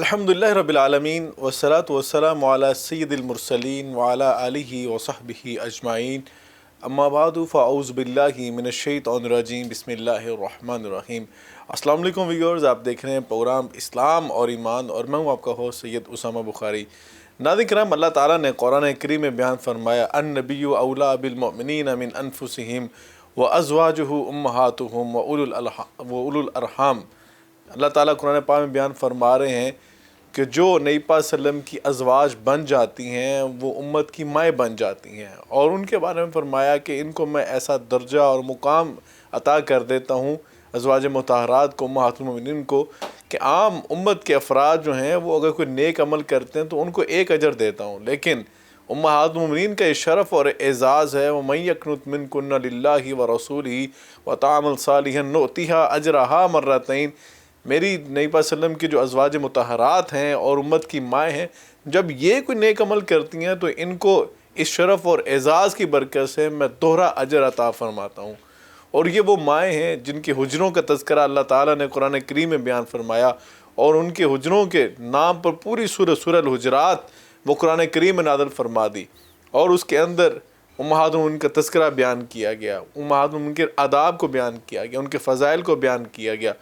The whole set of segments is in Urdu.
الحمدللہ رب العالمین والصلاة والسلام علی سید المرسلین وعلی آلہ وصحبہ اجمعین اما بعد فاعوذ باللہ من الشیطان الرجیم بسم اللہ الرحمن الرحیم۔ السلام علیکم ویورز، آپ دیکھ رہے ہیں پروگرام اسلام اور ایمان اور میں ہوں آپ کا ہوسٹ سید اسامہ بخاری۔ ناظرین کرام، اللہ تعالیٰ نے قرآن کریم میں بیان فرمایا النبی اولیٰ بالمؤمنین من انفسہم وازواجہ امہاتہم واولو الارحام۔ اللہ تعالیٰ قرآن پاک میں بیان فرما رہے ہیں کہ جو نبی پاک صلی اللہ علیہ وسلم کی ازواج بن جاتی ہیں وہ امت کی مائیں بن جاتی ہیں، اور ان کے بارے میں فرمایا کہ ان کو میں ایسا درجہ اور مقام عطا کر دیتا ہوں ازواج مطہرات کو، امہات المؤمنین کو، کہ عام امت کے افراد جو ہیں وہ اگر کوئی نیک عمل کرتے ہیں تو ان کو ایک اجر دیتا ہوں، لیکن امہات المؤمنین کا یہ شرف اور اعزاز ہے وَمَن يَقْنُتْ مِنكُنَّ لِلَّهِ وَرَسُولِهِ وَتَعْمَلْ صَالِحًا نُؤْتِهَا أَجْرَهَا مرتين۔ میری نبی پاک صلی اللہ علیہ وسلم کی جو ازواج مطہرات ہیں اور امت کی مائیں ہیں، جب یہ کوئی نیک عمل کرتی ہیں تو ان کو اس شرف اور اعزاز کی برکت سے میں دوہرا اجر عطا فرماتا ہوں۔ اور یہ وہ مائیں ہیں جن کے حجروں کا تذکرہ اللہ تعالیٰ نے قرآن کریم میں بیان فرمایا، اور ان کے حجروں کے نام پر پوری سورہ الحجرات وہ قرآن کریم میں نازل فرما دی، اور اس کے اندر امہات المؤمنین کا تذکرہ بیان کیا گیا، امہات المؤمنین کے آداب کو بیان کیا گیا، ان کے فضائل کو بیان کیا گیا،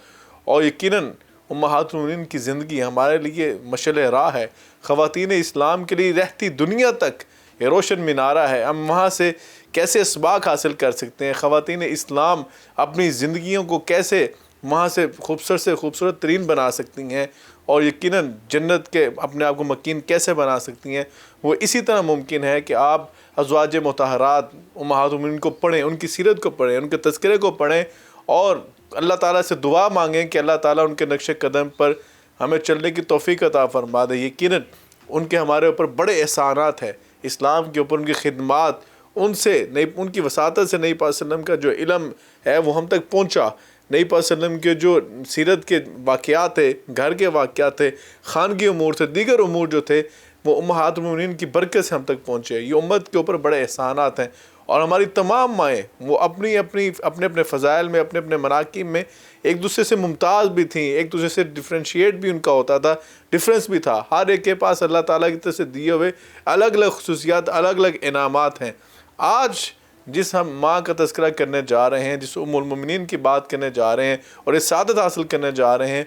اور یقیناً امہات المؤمنین کی زندگی ہمارے لیے مشعل راہ ہے، خواتین اسلام کے لیے رہتی دنیا تک یہ روشن مینارہ ہے۔ ہم وہاں سے کیسے اسباق حاصل کر سکتے ہیں، خواتین اسلام اپنی زندگیوں کو کیسے وہاں سے خوبصورت ترین بنا سکتی ہیں، اور یقیناً جنت کے اپنے آپ کو مکین کیسے بنا سکتی ہیں، وہ اسی طرح ممکن ہے کہ آپ ازواج مطہرات امہات المؤمنین کو پڑھیں، ان کی سیرت کو پڑھیں، ان کے تذکرے کو پڑھیں، اور اللہ تعالیٰ سے دعا مانگیں کہ اللہ تعالیٰ ان کے نقش قدم پر ہمیں چلنے کی توفیق عطا فرما دے۔ یقیناً ان کے ہمارے اوپر بڑے احسانات ہیں، اسلام کے اوپر ان کی خدمات، ان کی وساطت سے نبی پاک صلی اللہ علیہ وسلم کا جو علم ہے وہ ہم تک پہنچا، نبی پاک صلی اللہ علیہ وسلم کے جو سیرت کے واقعات تھے، گھر کے واقعات تھے، خانگی امور تھے، دیگر امور جو تھے، وہ امہات المؤمنین کی برکت سے ہم تک پہنچے۔ یہ امت کے اوپر بڑے احسانات ہیں، اور ہماری تمام مائیں وہ اپنے فضائل میں، اپنے مناقب میں ایک دوسرے سے ممتاز بھی تھیں، ایک دوسرے سے ڈفرینشیٹ بھی ان کا ہوتا تھا، ڈفرینس بھی تھا، ہر ایک کے پاس اللہ تعالیٰ کی طرف سے دیے ہوئے الگ الگ خصوصیات، الگ الگ انعامات ہیں۔ آج جس ہم ماں کا تذکرہ کرنے جا رہے ہیں، جس ام المؤمنین کی بات کرنے جا رہے ہیں اور اس سعادت حاصل کرنے جا رہے ہیں،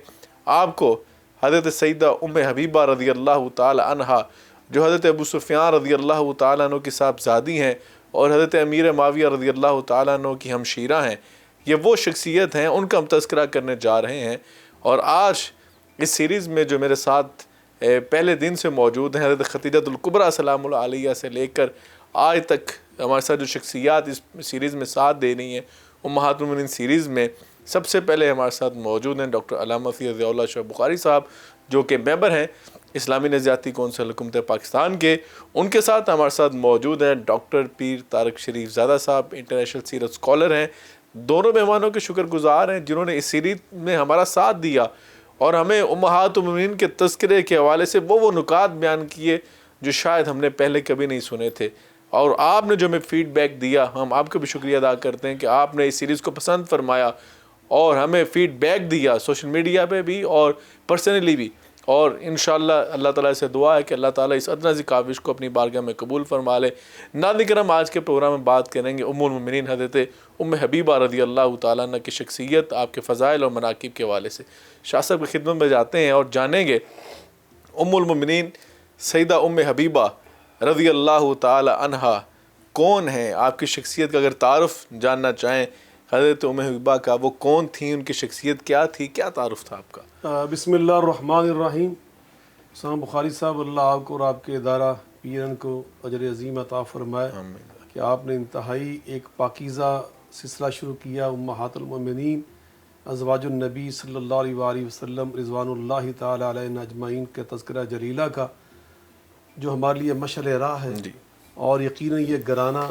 آپ کو حضرت سیدہ ام حبیبہ رضی اللہ تعالی عنہا، جو حضرت ابو سفیان رضی اللہ تعالیٰ عنہ کی صاحبزادی ہیں اور حضرت امیر معاویہ رضی اللہ تعالیٰ عنہ کی ہمشیرہ ہیں، یہ وہ شخصیت ہیں، ان کا ہم تذکرہ کرنے جا رہے ہیں۔ اور آج اس سیریز میں جو میرے ساتھ پہلے دن سے موجود ہیں، حضرت خدیجہ الکبریٰ سلام اللہ علیہ سے لے کر آج تک ہمارے ساتھ جو شخصیات اس سیریز میں ساتھ دے رہی ہیں، امہات المؤمنین سیریز میں، سب سے پہلے ہمارے ساتھ موجود ہیں ڈاکٹر علامہ سید ضیاء اللہ شاہ بخاری صاحب، جو کہ ممبر ہیں اسلامی نظریاتی کونسل حکومت پاکستان کے۔ ان کے ساتھ ہمارے ساتھ موجود ہیں ڈاکٹر پیر طارق شریف زادہ صاحب، انٹرنیشنل سیرت اسکالر ہیں۔ دونوں مہمانوں کے شکر گزار ہیں جنہوں نے اس سیریز میں ہمارا ساتھ دیا اور ہمیں امہات المؤمنین کے تذکرے کے حوالے سے وہ نکات بیان کیے جو شاید ہم نے پہلے کبھی نہیں سنے تھے، اور آپ نے جو ہمیں فیڈ بیک دیا، ہم آپ کا بھی شکریہ ادا کرتے ہیں کہ آپ نے اس سیریز کو پسند فرمایا اور ہمیں فیڈ بیک دیا، سوشل میڈیا پہ بھی اور پرسنلی بھی، اور انشاءاللہ اللہ تعالیٰ سے دعا ہے کہ اللہ تعالیٰ اس ادنا سی کاوش کو اپنی بارگاہ میں قبول فرما لے۔ ناظرین کرام، آج کے پروگرام میں بات کریں گے ام المؤمنین حضرت ام حبیبہ رضی اللہ تعالیٰ عنہ کی شخصیت، آپ کے فضائل اور مناقب کے حوالے سے۔ شاہ صاحب کی خدمت میں جاتے ہیں اور جانیں گے ام المؤمنین سیدہ ام حبیبہ رضی اللہ تعالیٰ عنہا کون ہیں، آپ کی شخصیت کا اگر تعارف جاننا چاہیں حضرت ام حبیبہ کا، وہ کون تھیں، ان کی شخصیت کیا تھی، کیا تعارف تھا آپ کا؟ بسم اللہ الرحمن الرحیم۔ اسامہ بخاری صاحب، اللہ آپ کو اور آپ کے ادارہ پیرن کو اجر عظیم عطا فرمائے کہ آپ نے انتہائی ایک پاکیزہ سلسلہ شروع کیا امہات المؤمنین ازواج النبی صلی اللہ علیہ وآلہ وسلم رضوان اللہ تعالی علیہ اجمعین کے تذکرہ جلیلہ کا، جو ہمارے لیے مشعل راہ ہے، اور یقیناً یہ گھرانہ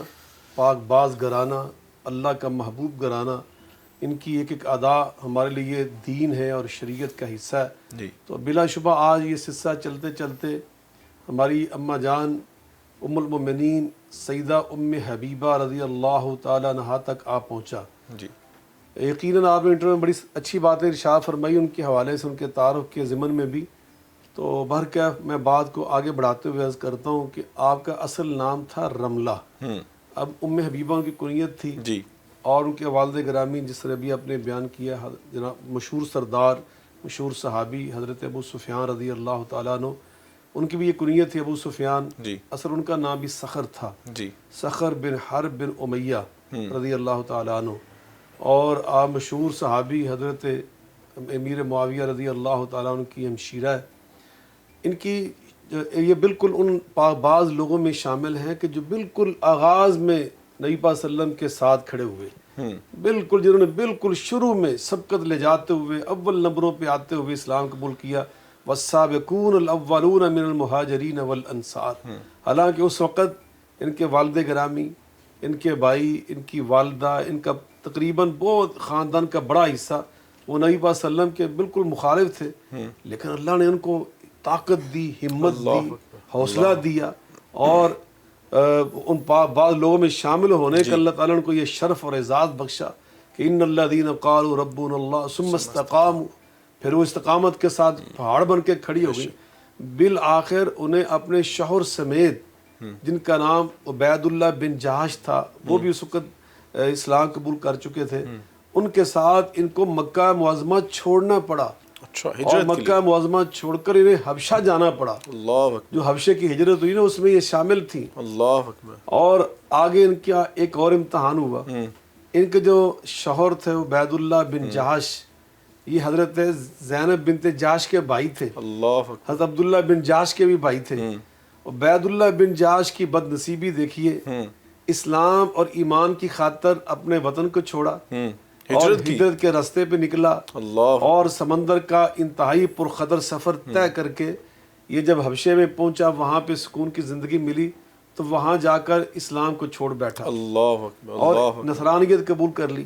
پاک باز گھرانہ، اللہ کا محبوب گھرانہ، ان کی ایک ایک ادا ہمارے لیے دین ہے اور شریعت کا حصہ ہے۔ تو بلا شبہ آج یہ سلسلہ چلتے چلتے ہماری اماں جان ام المؤمنین سیدہ ام حبیبہ رضی اللہ تعالیٰ عنہا تک آ پہنچا۔ یقیناً آپ نے انٹرویو میں بڑی اچھی باتیں ارشاد فرمائی ان کے حوالے سے، ان کے تعارف کے ضمن میں بھی۔ تو بہرکیف میں بات کو آگے بڑھاتے ہوئے عرض کرتا ہوں کہ آپ کا اصل نام تھا رملہ. اب ام حبیبہ ان کی کنیت تھی جی. اور ان کے والد گرامی جس طرح بھی آپ نے بیان کیا جناب مشہور سردار مشہور صحابی حضرت ابو سفیان رضی اللہ تعالیٰ عنہ، ان کی بھی یہ کنیت تھی ابو سفیان. جی. اصل ان کا نام بھی صخر تھا. جی. صخر بن حرب بن امیہ رضی اللہ تعالیٰ عنہ. اور آپ مشہور صحابی حضرت امیر معاویہ رضی اللہ تعالیٰ عنہ کی ہمشیرہ ہے. ان کی یہ بالکل ان بعض لوگوں میں شامل ہیں کہ جو بالکل آغاز میں نبی پاک صلی اللہ علیہ وسلم کے ساتھ کھڑے ہوئے، بالکل جنہوں نے بالکل شروع میں سبقت لے جاتے ہوئے اول نمبروں پہ آتے ہوئے اسلام قبول کیا. والسابقون الاولون من المہاجرین والانصار. حالانکہ اس وقت ان کے والد گرامی، ان کے بھائی، ان کی والدہ، ان کا تقریباً بہت خاندان کا بڑا حصہ وہ نبی پاک صلی اللہ علیہ وسلم کے بالکل مخالف تھے. لیکن اللہ نے ان کو طاقت دی، ہمت دی، حوصلہ دیا اور ان بعض لوگوں میں شامل ہونے کا اللہ تعالیٰ نے کو یہ شرف اور اعزاز بخشا کہ ان الذین قالوا ربنا اللہ ثم استقاموا. پھر وہ استقامت کے ساتھ پہاڑ بن کے کھڑی ہو گئی. بالآخر انہیں اپنے شوہر سمیت جن کا نام عبید اللہ بن جہش تھا، وہ بھی اس وقت اسلام قبول کر چکے تھے، ان کے ساتھ ان کو مکہ معظمہ چھوڑنا پڑا. اور مکہ معظمہ چھوڑ کر انہیں حبشہ جانا پڑا. جو حبشے کی ہجرت ہوئی نا اس میں یہ شامل تھی. اور آگے ان کا ایک اور امتحان ہوا. ان کے جو شوہر تھے عبید اللہ بن جہش، یہ حضرت زینب بنت جہش کے بھائی تھے. حضرت عبداللہ بن جہش کے بھی بھائی تھے. عبید اللہ بن جہش کی بد نصیبی دیکھیے، اسلام اور ایمان کی خاطر اپنے وطن کو چھوڑا اور ہجرت کے راستے پہ نکلا اور سمندر کا انتہائی پرخطر سفر طے کر کے یہ جب حبشے میں پہنچا، وہاں پہ سکون کی زندگی ملی تو وہاں جا کر اسلام کو چھوڑ بیٹھا اور نصرانیت قبول کر لی.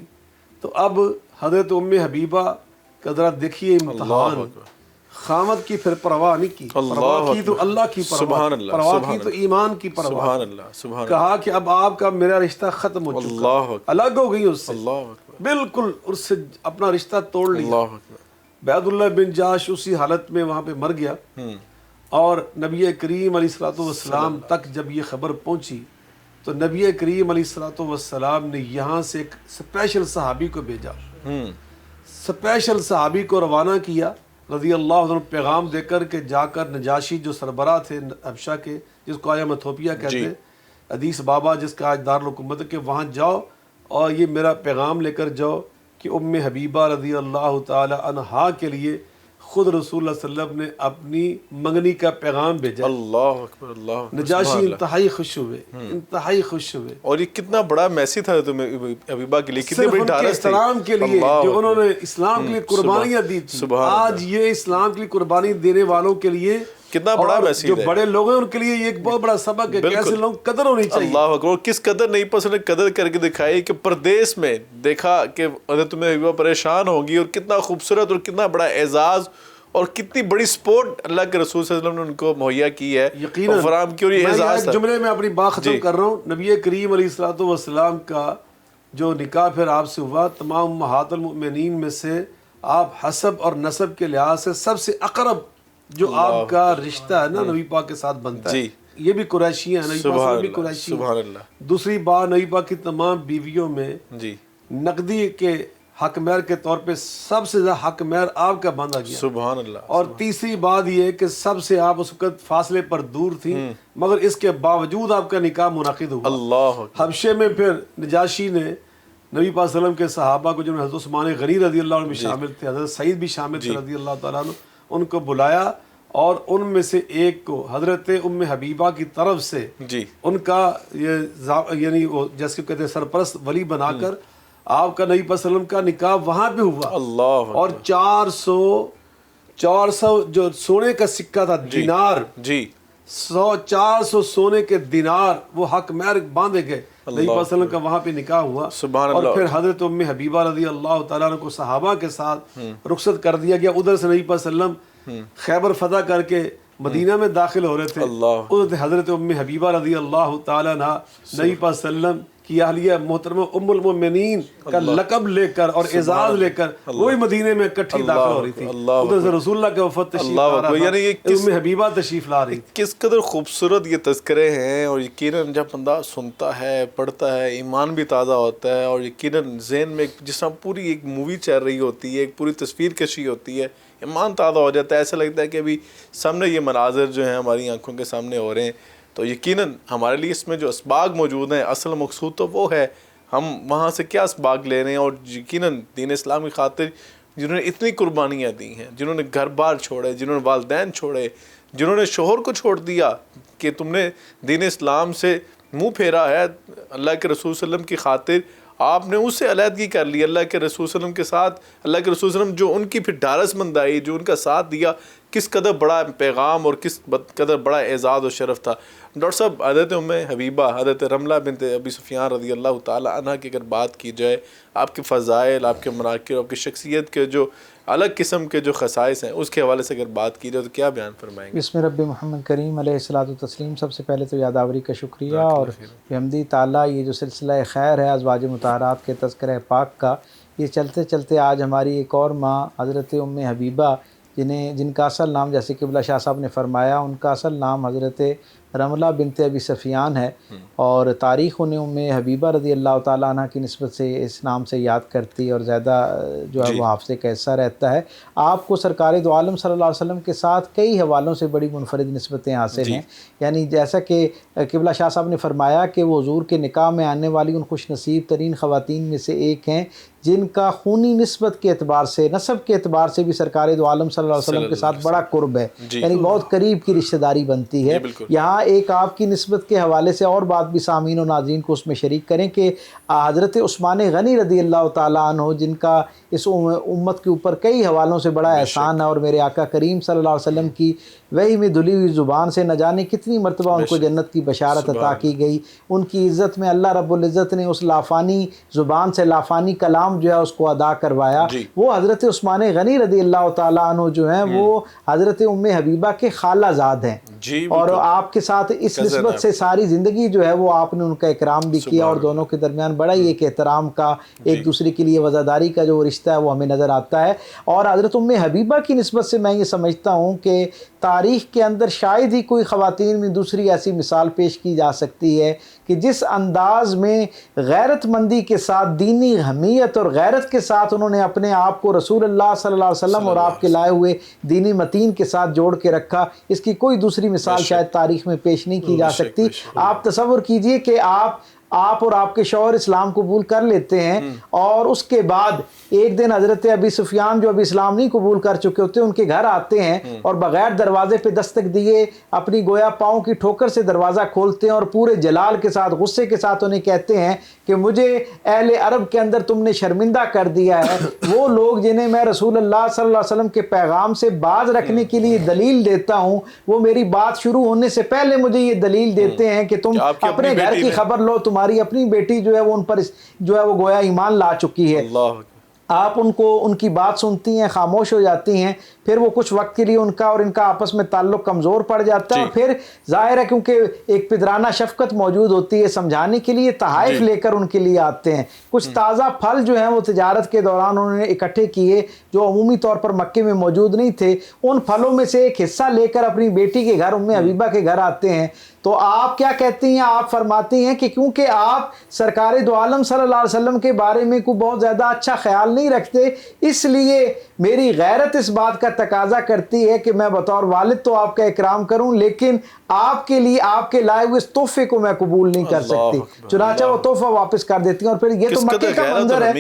تو اب حضرت ام حبیبہ کا ذرا دیکھیے امتحان. خامد کی پھر پرواہ نہیں کی، پرواہ کی تو اللہ کی پرواہ، پرواہ کی تو ایمان کی پرواہ. کہا کہ اب آپ کا میرا رشتہ ختم ہو چکا، الگ ہو گئی اس سے، بالکل اس سے اپنا رشتہ توڑ لیا. عبید اللہ بن جہش اسی حالت میں وہاں پہ مر گیا. اور نبی کریم علیہ الصلوۃ والسلام تک جب یہ خبر پہنچی تو نبی کریم علیہ الصلوۃ والسلام نے یہاں سے ایک اسپیشل صحابی کو بھیجا، اسپیشل صحابی کو روانہ کیا رضی اللہ عنہ، پیغام دے کر کہ جا کر نجاشی جو سربراہ تھے حبشہ کے، جس کو آج ہم ایتھوپیا کہتے ہیں، ادیس بابا جس کا آج دارالحکومت ہے، کہ وہاں جاؤ اور یہ میرا پیغام لے کر جاؤ کہ ام حبیبہ رضی اللہ تعالی عنہا کے لیے خود رسول اللہ صلی اللہ علیہ وسلم نے اپنی منگنی کا پیغام بھیجا. اللہ اکبر. اللہ. نجاشی انتہائی خوش ہوئے، انتہائی خوش ہوئے. اور یہ کتنا بڑا میسج تھا حبیبہ کے لیے، کتنی بڑی ڈھارس تھی اسلام کے لیے جو انہوں نے اسلام کے لیے قربانیاں دی تھی. آج یہ اسلام کے لیے قربانی دینے والوں کے لیے کتنا بڑا میسج ہے. جو بڑے لوگ ہیں ان کے لیے یہ ایک بہت بڑا سبق ہے کہ ایسے لوگ قدر ہونی چاہیے. اللہ اکبر. کس قدر نہیں پس نے قدر کر کے دکھائی کہ پردیس میں دیکھا کہ حضرت ام حبیبہ پریشان ہوگی، اور کتنا خوبصورت اور کتنا بڑا اعزاز اور کتنی بڑی سپورٹ اللہ کے رسول صلی اللہ علیہ وسلم نے ان کو مہیا کی ہے، یقیناً فراہم کی. اور یہ اعزاز میں جملے میں اپنی بات ختم کر رہا ہوں. نبی کریم علیہ الصلوۃ والسلام کا جو نکاح پھر آپ سے ہوا، تمام امہات المؤمنین میں سے آپ حسب اور نسب کے لحاظ سے سب سے اقرب جو آپ کا رشتہ ہے نا نبی پاک کے ساتھ بنتا ہے، یہ بھی قریشی ہیں، نبی پاک بھی قریشی ہیں. دوسری بات، نبی پاک کی تمام بیویوں میں نقدی کے حق مہر کے طور پہ سب سے زیادہ حق مہر آپ کا باندھا گیا. سبحان اللہ. اور تیسری بات یہ ہے کہ سب سے آپ اس وقت فاصلے پر دور تھیں، مگر اس کے باوجود آپ کا نکاح منعقد ہوا. اللہ. حبشے میں پھر نجاشی نے نبی پاک صلی اللہ علیہ وسلم کے صحابہ کو، جن میں حضرت عثمان غنی رضی اللہ عنہ بھی شامل تھے، حضرت سعید بھی شامل تھے رضی اللہ تعالیٰ عنہ، ان کو بلایا اور ان میں سے ایک کو حضرت ام حبیبہ کی طرف سے ان کا یعنی جیسے کہتے ہیں سرپرست ولی بنا کر آپ کا نبی صلی اللہ علیہ وسلم کا نکاح وہاں پہ ہوا. اللہ. اور 400 جو سونے کا سکہ تھا، دینار، 400 سونے کے دینار وہ حق مہر باندھے گئے. نبی صلی اللہ علیہ وسلم کا وہاں پہ نکاح ہوا. اور پھر حضرت ام حبیبہ رضی اللہ تعالیٰ عنہ کو صحابہ کے ساتھ رخصت کر دیا گیا. ادھر سے نبی صلی اللہ علیہ وسلم خیبر فتح کر کے مدینہ میں داخل ہو رہے تھے. ادھر حضرت ام حبیبہ رضی اللہ تعالیٰ عنہ نبی صلی اللہ علیہ وسلم کی اہلیہ محترمہ ام المؤمنین کا لقب لے کر اور اعزاز لے کر وہی مدینے میں اکٹھی داخل ہو رہی تھی. ادھر سے رسول اللہ کے وفد تشریف لا رہا تھا, ام حبیبہ تشریف لا رہی تھی. کس قدر خوبصورت یہ تذکرے ہیں, اور یقیناً جب بندہ سنتا ہے, پڑھتا ہے, ایمان بھی تازہ ہوتا ہے, اور یقیناً ذہن میں جس طرح پوری ایک مووی چل رہی ہوتی ہے, ایک پوری تصویر کشی ہوتی ہے, ایمان تازہ ہو جاتا ہے. ایسا لگتا ہے کہ ابھی سامنے یہ مناظر جو ہیں ہماری آنکھوں کے سامنے ہو رہے ہیں. تو یقیناً ہمارے لیے اس میں جو اسباق موجود ہیں, اصل مقصود تو وہ ہے, ہم وہاں سے کیا اسباق لے رہے ہیں. اور یقیناً دین اسلام کی خاطر جنہوں نے اتنی قربانیاں دی ہیں, جنہوں نے گھر بار چھوڑے, جنہوں نے والدین چھوڑے, جنہوں نے شوہر کو چھوڑ دیا کہ تم نے دین اسلام سے منہ پھیرا ہے, اللہ کے رسول صلی اللہ علیہ وسلم کی خاطر آپ نے اس سے علیحدگی کر لی اللہ کے رسول صلی اللہ علیہ وسلم کے ساتھ. اللہ کے رسول صلی اللہ علیہ وسلم جو ان کی پھر ڈھارس مند آئی, جو ان کا ساتھ دیا, کس قدر بڑا پیغام اور کس قدر بڑا اعزاز و شرف تھا. ڈاکٹر صاحب, حضرت ام حبیبہ, حضرت رملہ بنت ابی سفیان رضی اللہ تعالی عنہ کی اگر بات کی جائے, آپ کے فضائل, آپ کے مناقب, آپ کی شخصیت کے جو الگ قسم کے جو خصائص ہیں, اس کے حوالے سے اگر بات کی جائے تو کیا بیان فرمائیں گے؟ بسم رب محمد کریم علیہ الصلوۃ والتسلیم. سب سے پہلے تو یادآوری کا شکریہ, اور بحمدی تعالیٰ یہ جو سلسلہ خیر ہے ازواج مطہرات کے تذکرہ پاک کا, یہ چلتے چلتے آج ہماری ایک اور ماں حضرت ام حبیبہ, جن کا اصل نام جیسے قبلہ شاہ صاحب نے فرمایا, ان کا اصل نام حضرت رملہ بنت ابی سفیان ہے, اور تاریخ انہیں ام حبیبہ رضی اللہ تعالیٰ عنہ کی نسبت سے اس نام سے یاد کرتی اور زیادہ جو ہے وہ حافظے کا حصہ رہتا ہے. آپ کو سرکار دو عالم صلی اللہ علیہ وسلم کے ساتھ کئی حوالوں سے بڑی منفرد نسبتیں حاصل ہیں. یعنی جیسا کہ قبلہ شاہ صاحب نے فرمایا کہ وہ حضور کے نکاح میں آنے والی ان خوش نصیب ترین خواتین میں سے ایک ہیں جن کا خونی نسبت کے اعتبار سے, نسب کے اعتبار سے بھی سرکار دو عالم صلی اللہ علیہ وسلم کے ساتھ بڑا قرب ہے, یعنی بہت قریب کی رشتہ داری بنتی ہے. یہاں ایک آپ کی نسبت کے حوالے سے اور بات بھی سامعین و ناظرین کو اس میں شریک کریں کہ حضرت عثمان غنی رضی اللہ تعالیٰ عنہ, جن کا اس امت کے اوپر کئی حوالوں سے بڑا احسان ہے, اور میرے آقا کریم صلی اللہ علیہ وسلم کی وحی میں دھلی ہوئی زبان سے نہ جانے کتنی مرتبہ ان کو جنت کی بشارت عطا کی گئی. ان کی عزت میں اللہ رب العزت نے اس لافانی زبان سے لافانی کلام جو ہے اس کو ادا کروایا. وہ حضرت عثمان غنی رضی اللہ تعالیٰ عنہ جو ہیں وہ حضرت ام حبیبہ کے خالہ زاد ہیں, اور آپ کے ساتھ اس نسبت سے ساری زندگی جو ہے وہ آپ نے ان کا اکرام بھی کیا, اور دونوں کے درمیان بڑا ہی ایک احترام کا, ایک دوسرے کے لیے وفاداری کا جو رشتہ ہے وہ ہمیں نظر آتا ہے. اور حضرت ام حبیبہ کی نسبت سے میں یہ سمجھتا ہوں کہ تاریخ کے اندر شاید ہی کوئی خواتین میں دوسری ایسی مثال پیش کی جا سکتی ہے کہ جس انداز میں غیرت مندی کے ساتھ, دینی حمیت اور غیرت کے ساتھ انہوں نے اپنے آپ کو رسول اللہ صلی اللہ علیہ وسلم اور آپ کے لائے ہوئے دینی متین کے ساتھ جوڑ کے رکھا. اس کی کوئی دوسری مثال شاید تاریخ میں پیش نہیں کی جا سکتی. آپ تصور کیجئے کہ آپ اور آپ کے شوہر اسلام قبول کر لیتے ہیں, اور اس کے بعد ایک دن حضرت ابی سفیان جو ابھی اسلام نہیں قبول کر چکے ہوتے ان کے گھر آتے ہیں, اور بغیر دروازے پہ دستک دیے اپنی گویا پاؤں کی ٹھوکر سے دروازہ کھولتے ہیں, اور پورے جلال کے ساتھ, غصے کے ساتھ انہیں کہتے ہیں کہ مجھے اہل عرب کے اندر تم نے شرمندہ کر دیا ہے. وہ لوگ جنہیں میں رسول اللہ صلی اللہ علیہ وسلم کے پیغام سے باز رکھنے کے لیے دلیل دیتا ہوں, وہ میری بات شروع ہونے سے پہلے مجھے یہ دلیل دیتے ہیں کہ تم اپنے گھر کی خبر لو, تمہاری اپنی بیٹی جو ہے وہ ان پر جو ہے وہ گویا ایمان لا چکی ہے. آپ ان کی بات سنتی ہیں, خاموش ہو جاتی ہیں, پھر وہ کچھ وقت کے لیے ان کا اور ان کا آپس میں تعلق کمزور پڑ جاتا ہے, اور پھر ظاہر ہے کیونکہ ایک پدرانہ شفقت موجود ہوتی ہے, سمجھانے کے لیے تحائف لے کر ان کے لیے آتے ہیں. کچھ تازہ پھل جو ہیں وہ تجارت کے دوران انہوں نے اکٹھے کیے جو عمومی طور پر مکے میں موجود نہیں تھے, ان پھلوں میں سے ایک حصہ لے کر اپنی بیٹی کے گھر ام حبیبہ کے گھر آتے ہیں. تو آپ کیا کہتی ہیں؟ آپ فرماتی ہیں کہ کیونکہ آپ سرکار دو عالم صلی اللہ علیہ وسلم کے بارے میں کوئی بہت زیادہ اچھا خیال نہیں رکھتے, اس لیے میری غیرت اس بات کا تقاضا کرتی ہے کہ میں بطور والد تو آپ کا اکرام کروں, لیکن آپ کے لیے آپ کے لائے ہوئے اس تحفے کو میں قبول نہیں کر سکتی. چنانچہ وہ تحفہ واپس کر دیتی ہیں. اور پھر یہ تو مکے کا منظر ہے,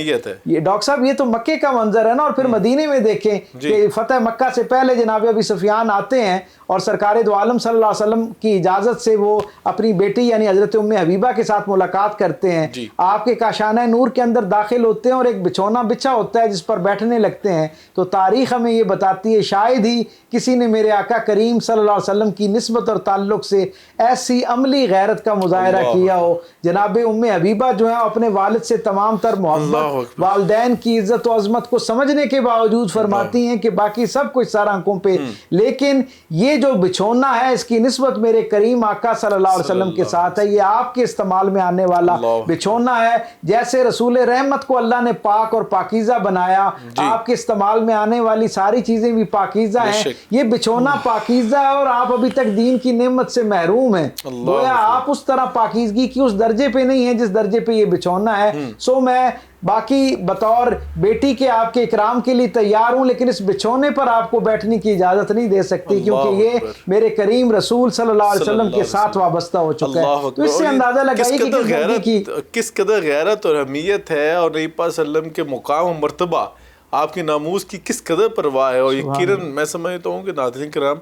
یہ ڈاکٹر صاحب یہ تو مکے کا منظر ہے نا. اور پھر مدینے میں دیکھیں کہ فتح مکہ سے پہلے جناب ابی سفیان آتے ہیں اور سرکار دو عالم صلی اللہ علیہ وسلم کی اجازت سے وہ اپنی بیٹی یعنی حضرت ام حبیبہ کے ساتھ ملاقات کرتے ہیں. آپ کے کاشانہ نور کے اندر داخل ہوتے ہیں اور ایک بچھونا بچھا ہوتا ہے جس پر بیٹھنے لگتے ہیں. تو تاریخ ہمیں یہ بتاتی ہے شاید ہی کسی نے میرے آقا کریم صلی اللہ علیہ وسلم کی نسبت اور تعلق سے ایسی عملی غیرت کا مظاہرہ کیا ہو. جناب ام حبیبہ جو ہیں اپنے والد سے تمام تر محبت, والدین کی عزت و عظمت کو سمجھنے کے باوجود فرماتی ہیں کہ باقی سب کچھ سارا آنکھوں پہ, لیکن یہ جو بچھونا ہے اس کی نسبت میرے کریم آقا صلی اللہ علیہ وسلم کے ساتھ ہے. یہ آپ کے استعمال میں آنے والا بچھونا ہے. جیسے رسول رحمت کو اللہ نے پاک اور پاکیزہ بنایا, آپ کے استعمال میں آنے والی ساری چیزیں بھی پاکیزہ ہیں. یہ بچھونا پاکیزہ ہے اور آپ ابھی تک دین کی نعمت سے محروم ہیں. گویا آپ اس طرح پاکیزگی کی اس درجے پہ نہیں ہیں جس درجے پہ یہ بچھونا ہے. سو میں باقی بطور بیٹی کے آپ کے اکرام کے لیے تیار ہوں, لیکن اس بچھونے پر آپ کو بیٹھنے کی اجازت نہیں دے سکتی, کیونکہ یہ میرے کریم رسول صلی اللہ علیہ وسلم کے ساتھ وابستہ ہو چکا ہے. تو اس سے اندازہ لگائیے کہ کس قدر غیرت اور اہمیت ہے, اور نبی پاک صلی اللہ علیہ وسلم کے مقام و مرتبہ, آپ کی ناموس کی کس قدر پرواہ ہے. اور یقیناً میں سمجھتا ہوں کہ ناظرین کرام,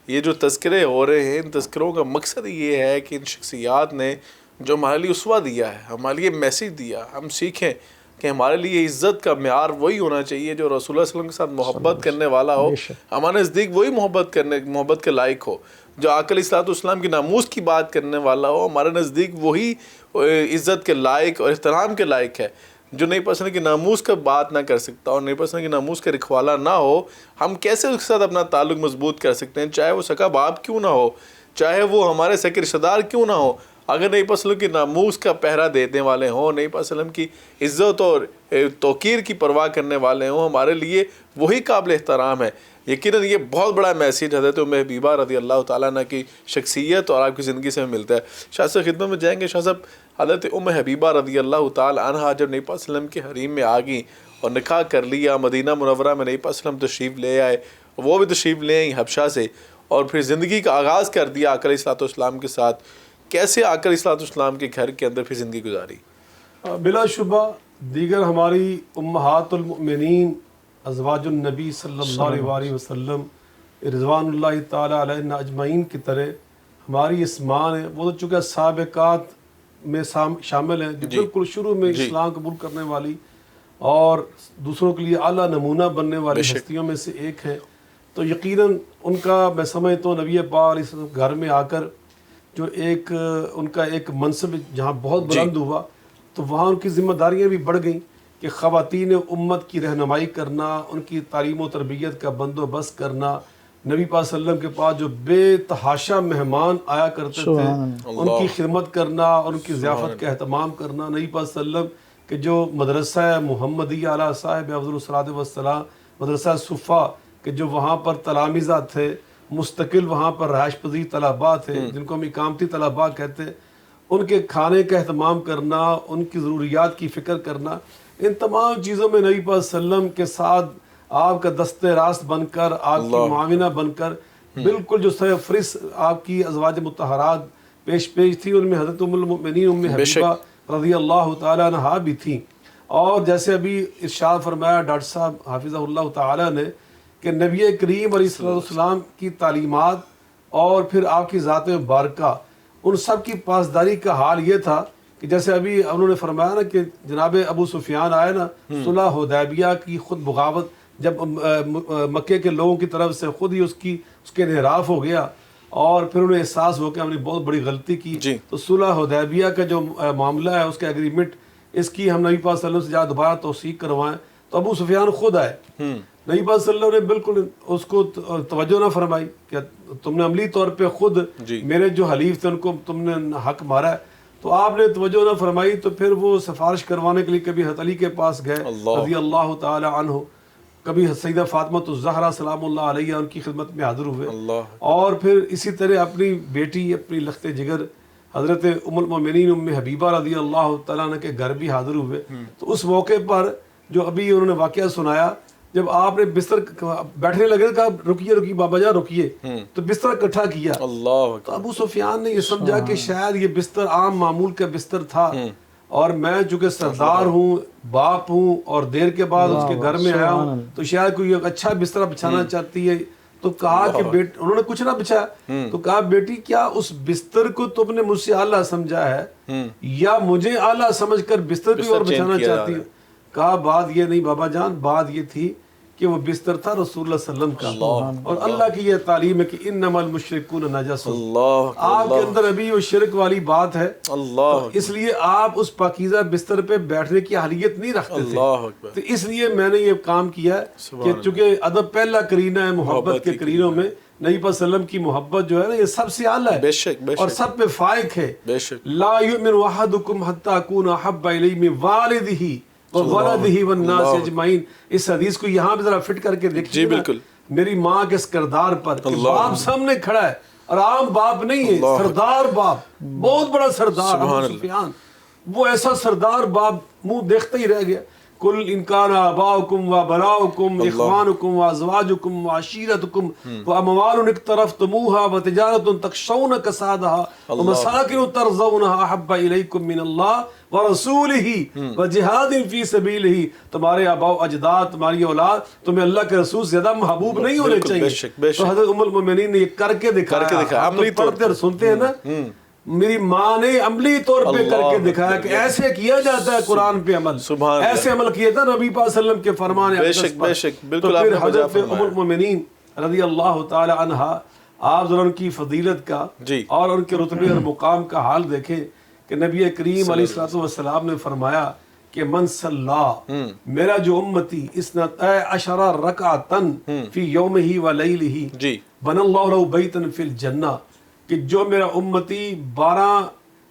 یہ جو تذکرے ہو رہے ہیں, ان تذکروں کا مقصد یہ ہے کہ ان شخصیات نے جو ہمارے لیے اسوہ دیا ہے, ہمارے لیے میسیج دیا, ہم سیکھیں کہ ہمارے لیے عزت کا معیار وہی ہونا چاہیے جو رسول اللہ صلی اللہ علیہ وسلم کے ساتھ محبت کرنے والا ہو, ہمارے نزدیک وہی محبت کے لائق ہو. جو آقا علیہ الصلوۃ والسلام کی ناموس کی بات کرنے والا ہو, ہمارے نزدیک وہی عزت کے لائق اور احترام کے لائق ہے. جو نبی پاک صلی اللہ علیہ وسلم کی ناموس کا بات نہ کر سکتا اور نبی پاک صلی اللہ علیہ وسلم کی ناموس کا رکھوالا نہ ہو, ہم کیسے اس کے ساتھ اپنا تعلق مضبوط کر سکتے ہیں, چاہے وہ سکا باپ کیوں نہ ہو, چاہے وہ ہمارے سکے رشتہ دار کیوں نہ ہو. اگر نبی پاک صلی اللہ علیہ وسلم کی ناموس کا پہرا دینے والے ہوں, نبی پاک صلی اللہ علیہ وسلم کی عزت اور توقیر کی پرواہ کرنے والے ہوں, ہمارے لیے وہی قابل احترام ہے. یقیناً یہ بہت بڑا میسیج حضرت ام حبیبہ رضی اللہ تعالیٰ عنہ کی شخصیت اور آپ کی زندگی سے ملتا ہے. شاہ صاحب خدمت میں جائیں گے. شاہ صاحب, حضرت ام حبیبہ رضی اللہ تعالیٰ عنہ جب نبی پاک صلی اللہ علیہ وسلم کے حریم میں آ گئیں اور نکاح کر لیا, مدینہ منورہ میں نبی پاک صلی اللہ علیہ وسلم تشریف لے آئے, وہ بھی تشریف لے آئیں حبشہ سے, اور پھر زندگی کا آغاز کر دیا آقا علیہ الصلوۃ والسلام کے ساتھ. کیسے آقا علیہ الصلوۃ والسلام کے گھر کے اندر پھر زندگی گزاری؟ بلا شبہ دیگر ہماری امہات المؤمنین ازواج النبی صلی اللہ علیہ وسلم رضوان اللہ تعالیٰ علیہ اجمعین کی طرح ہماری اس ماں ہے, وہ تو چونکہ سابقات میں شامل ہیں, جو بالکل شروع میں اسلام قبول کرنے والی اور دوسروں کے لیے اعلیٰ نمونہ بننے والی ہستیوں میں سے ایک ہے. تو یقیناً ان کا میں سمجھتا ہوں نبی پاک علیہ السلام گھر میں آ کر جو ایک ان کا ایک منصب جہاں بہت بلند ہوا, تو وہاں ان کی ذمہ داریاں بھی بڑھ گئیں کہ خواتین امت کی رہنمائی کرنا, ان کی تعلیم و تربیت کا بندوبست کرنا. نبی پاک صلی اللہ علیہ وسلم کے پاس جو بے تحاشا مہمان آیا کرتے تھے, ان کی خدمت کرنا, ان کی ضیافت کا اہتمام کرنا. نبی پاک صلی اللہ علیہ وسلم کہ جو مدرسہ محمدیہ علیہ صاحب افضل الصلاۃ والسلام, مدرسہ صفا کہ جو وہاں پر تلامذہ تھے, مستقل وہاں پر رہائش پذیر طلباء تھے جن کو ہم اقامتی طلباء کہتے ہیں, ان کے کھانے کا اہتمام کرنا, ان کی ضروریات کی فکر کرنا, ان تمام چیزوں میں نبی پاک صلی اللہ علیہ وسلم کے ساتھ آپ کا دست راست بن کر, آپ کی معاونہ بن کر, بالکل جو سرفرست آپ کی ازواج مطہرات پیش تھی, ان میں حضرت ام المؤمنین ام حبیبہ رضی اللہ تعالیٰ عنہا بھی تھیں. اور جیسے ابھی ارشاد فرمایا ڈاکٹر صاحب حافظہ اللہ تعالیٰ نے کہ نبی کریم علیہ السلام کی تعلیمات اور پھر آپ کی ذات مبارکہ, ان سب کی پاسداری کا حال یہ تھا کہ جیسے ابھی انہوں نے فرمایا نا کہ جناب ابو سفیان آئے نا صلح حدیبیہ کی خود بغاوت, جب مکے کے لوگوں کی طرف سے خود ہی اس کے انحراف ہو گیا اور پھر انہیں احساس ہو کہ ہم نے بہت بڑی غلطی کی, تو صلح حدیبیہ کا جو معاملہ ہے اس کا ایگریمنٹ, اس کی ہم نبی پاک صلی اللہ علیہ وسلم سے جا دوبارہ توثیق کروائیں. تو ابو سفیان خود آئے, نبی پاک صلی اللہ علیہ وسلم نے بالکل اس کو توجہ نہ فرمائی کہ تم نے عملی طور پہ خود میرے جو حلیف تھے ان کو تم نے حق مارا ہے, تو آپ نے توجہ نہ فرمائی. تو پھر وہ سفارش کروانے کے لیے کبھی حضرت علی کے پاس گئے رضی اللہ تعالی عنہ, کبھی سیدہ فاطمہ الزہرا سلام اللہ علیہ ان کی خدمت میں حاضر ہوئے, اور پھر اسی طرح اپنی بیٹی, اپنی لخت جگر حضرت ام المؤمنین ام حبیبہ رضی اللہ تعالیٰ عنہ کے گھر بھی حاضر ہوئے. تو اس موقع پر جو ابھی انہوں نے واقعہ سنایا, جب آپ نے بستر بیٹھنے لگے, کہا رکیے بابا جان رکیے, تو بستر اکٹھا کیا. تو ابو سفیان نے یہ سمجھا کہ شاید یہ بستر عام معمول کا بستر تھا, اور میں چونکہ سردار ہوں, باپ ہوں, اور دیر کے بعد اس کے گھر میں آیا ہوں, تو شاید کوئی اچھا بستر بچھانا چاہتی ہے. تو کہا کہ انہوں نے کچھ نہ بچھایا, تو کہا بیٹی کیا اس بستر کو تم نے مجھ سے اعلیٰ سمجھا ہے یا مجھے اعلیٰ سمجھ کر بستر کوئی اور بچھانا چاہتی ہے؟ کہا بات یہ نہیں بابا جان, بات یہ تھی کہ وہ بستر تھا رسول اللہ صلی اللہ علیہ وسلم کا. اور اللہ کی یہ تعلیم ہے کہ انما المشرکون نجس. آپ کے اندر ابھی وہ شرک والی بات ہے, تو اس لیے آپ اس پاکیزہ بستر پہ بیٹھنے کی اہلیت نہیں رکھتے تھے. تو اس لیے میں نے یہ کام کیا ہے کہ چونکہ ادب پہلا کرینہ ہے محبت کے کرینوں میں, نبی صلی اللہ علیہ وسلم کی محبت جو ہے نا یہ سب سے اعلیٰ ہے, بے شک اور سب پہ فائق ہے. بے شک. لا یؤمن احدکم حتی اکون احب الیہ من والدہ وولدہ والناس اجمعین. اس حدیث کو یہاں بھی ذرا فٹ کر کے دیکھیے. جی بالکل. میری ماں کے اس کردار پر کہ باپ سامنے کھڑا ہے, اور عام باپ نہیں ہے, سردار باپ, بہت بڑا سردار ابو سفیان, وہ ایسا سردار باپ منہ دیکھتا ہی رہ گیا. کل ان کان آباؤکم و ابناؤکم اخوانکم و ازواجکم و عشیرتکم و اموال اقترفتموها و تجارت تخشون کسادها و مساکن ترضونها احب الیکم من اللہ و رسولہ و جہاد فی سبیلہ. تمہارے آباء و اجداد, تمہاری اولاد تمہیں اللہ کے رسول سے زیادہ محبوب نہیں ہونے چاہیے. تو حضرت ام المؤمنین نے یہ کر کے دکھایا. ہم پڑھتے اور سنتے ہیں نا, میری ماں نے عملی طور پہ کر کے دکھایا کہ ایسے کیا جاتا ہے قرآن پہ عمل, ایسے عمل کیا تھا نبی پاک صلی اللہ علیہ وسلم کے فرمان اقدس پر. تو پھر حضرت ام المؤمنین رضی اللہ تعالی عنہا, آپ ذرا ان کی فضیلت کا اور ان کے رتبے اور مقام کا حال دیکھیں کہ نبی کریم علیہ الصلوۃ والسلام نے فرمایا کہ من صلی, میرا جو امتی اثنتا عشر رکعتن فی یومہ و لیلہ بنى اللہ لہ بیتا فی الجنہ, کہ جو میرا امتی 12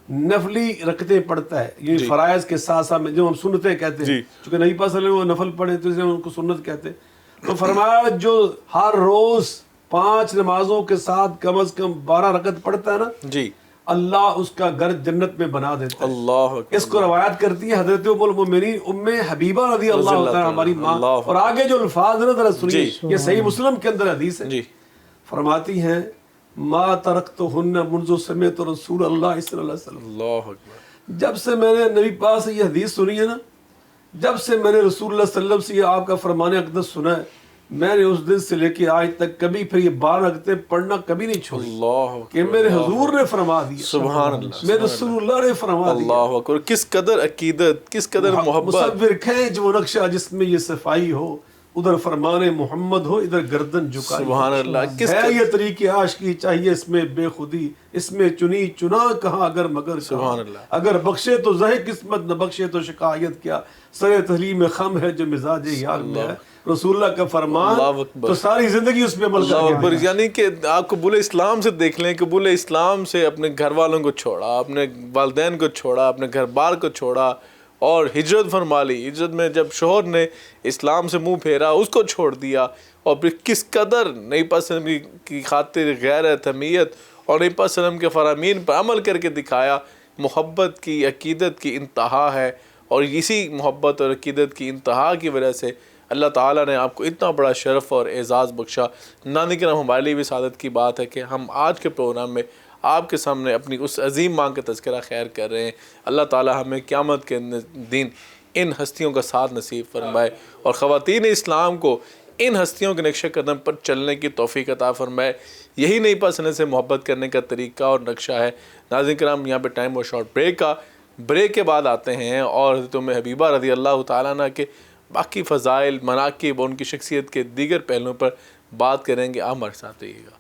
نفلی رکعتیں پڑھتا ہے, یہ فرائض کے ساتھ ساتھ جو ہم سنتیں کہتے ہیں, چونکہ نبی پاک صلی اللہ علیہ وسلم وہ نفل پڑھے تو اس لیے ان کو سنت کہتے ہیں. تو فرمایا جو ہر روز 5 نمازوں کے ساتھ کم از کم 12 رکعت پڑھتا ہے نا, جی اللہ اس کا گھر جنت میں بنا دیتا ہے. اللہ, اس کو روایت کرتی ہے حضرت ام المؤمنین ام حبیبہ رضی اللہ تعالی ہماری ماں. اور آگے جو الفاظ ہیں ذرا سنیے, یہ صحیح مسلم کے اندر حدیث ہے. فرماتی ہیں ما ترکتہن منذ سمعت رسول اللہ صلی اللہ علیہ وسلم. اللہ اکبر. جب سے میں نے نبی پاک سے یہ حدیث سنی ہے نا, جب سے میں نے رسول اللہ صلی اللہ علیہ وسلم سے یہ آپ کا فرمان اقدس سنا ہے, میں نے اس دن سے لے کے آج تک کبھی پھر یہ 12 رکعتیں پڑھنا کبھی نہیں چھوڑی. اللہ کہ میرے حضور نے فرما دیا, سبحان اللہ, میرے رسول اللہ نے فرما دیا. اللہ اکبر. کس قدر عقیدت, کس قدر محبت. مصور کھینچ وہ نقشہ جس میں یہ صفائی ہو, ادھر فرمان محمد ہو, ادھر گردن جھکائی. سبحان اللہ. ہے یہ طریق عاشقی, چاہیے اس میں بے خودی, اس میں چنی چنا کہاں اگر مگر. سبحان اللہ. اگر بخشے تو زہ قسمت, نہ بخشے تو شکایت کیا, سر تحلیم خم ہے جو مزاج یار میں ہے. رسول اللہ کا فرمان, تو ساری زندگی اس پہ عمل کر کے. یعنی کہ آپ قبول اسلام سے دیکھ لیں, قبول اسلام سے اپنے گھر والوں کو چھوڑا, اپنے والدین کو چھوڑا, اپنے گھر بار کو چھوڑا, اور ہجرت فرما لی. ہجرت میں جب شوہر نے اسلام سے منہ پھیرا, اس کو چھوڑ دیا, اور پھر کس قدر نبی پاک صلی اللہ علیہ وسلم کی خاطر غیرت, حمیت اور نبی پاک صلی اللہ علیہ وسلم کے فرامین پر عمل کر کے دکھایا. محبت کی, عقیدت کی انتہا ہے, اور اسی محبت اور عقیدت کی انتہا کی وجہ سے اللہ تعالیٰ نے آپ کو اتنا بڑا شرف اور اعزاز بخشا. نانی کرام, ہمارے لیے بھی سعادت کی بات ہے کہ ہم آج کے پروگرام میں آپ کے سامنے اپنی اس عظیم ماں کا تذکرہ خیر کر رہے ہیں. اللہ تعالیٰ ہمیں قیامت کے دن ان ہستیوں کا ساتھ نصیب فرمائے, اور خواتین اسلام کو ان ہستیوں کے نقش قدم پر چلنے کی توفیق عطا فرمائے. یہی نبی پاک صلی اللہ علیہ وسلم سے محبت کرنے کا طریقہ اور نقشہ ہے. ناظرین کرام, یہاں پہ ٹائم اور شارٹ بریک کا, بریک کے بعد آتے ہیں اور حضرت ام حبیبہ رضی اللہ تعالیٰ عنہ کے باقی فضائل, مناقب اور ان کی شخصیت کے دیگر پہلوؤں پر بات کریں گے. آپ ہمارے ساتھ رہیے گا.